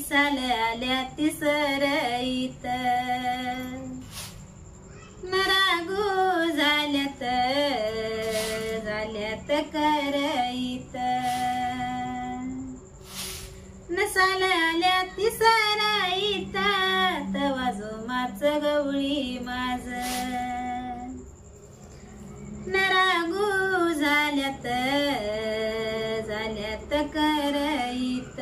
साल आल्या तिसरईत नरागू झाल्यात करईत नसाल आल्या तिसरईत तवा जोमाच गवळी माझ नरागू झाल्यात करईत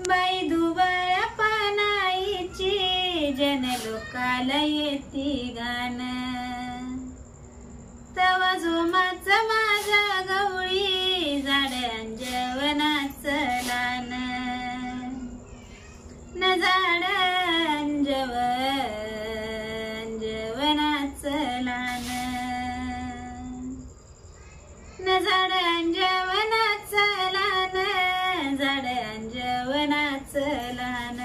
बाई दुबळ्या पानाईची जन लोकाला येती गाण तवा जोमाच माझा गवळी झाड अंजवनाच लान न झाड अंजवनाच लान न झाड अंजवनाच लान झाड अंजवनाच लान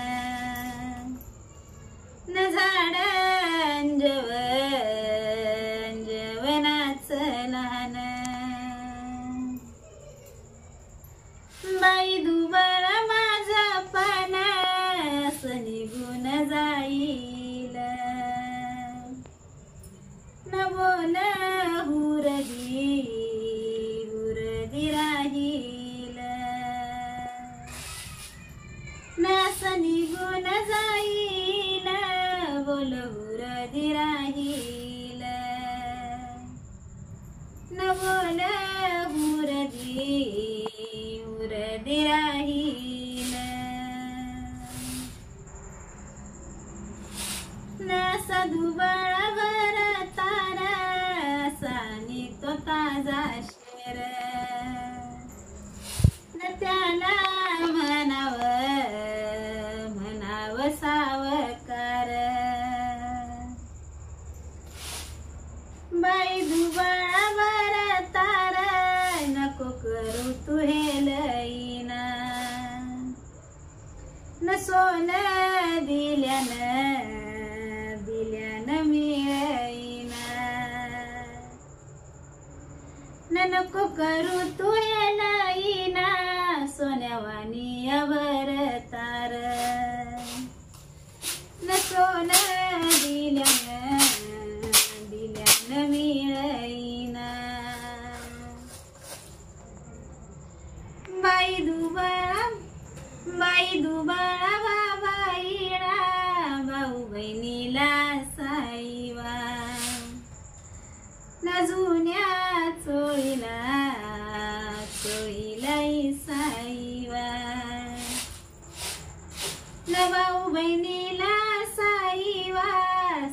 न झाड अंजवनाच लान बाई दुबळ माझा पानास निघून जाईल न बोल हुरदी राहील नास निघून जाईल बोल हुरदी राहील न बोल हुरदी राहील नास दुबळावर तारा सानी तो ताजा शेर न त्याला म्हणाव सावकार बाई दुबळावर तारा नको करू तू हे लईना न सोन दिल्यान मिळईना न नको करू तू हे लईना सोन्यावानी अवरतार न सोन दिल्यान मिळईना बाई दुबळा बाबाईला भाऊ बहिणीला साईवा न जुन्या चोळीला साईवा न भाऊ बहिणीला साईवा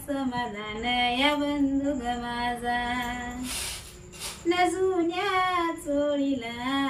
समाधान या बंधू ग माझा न जुन्या चोळीला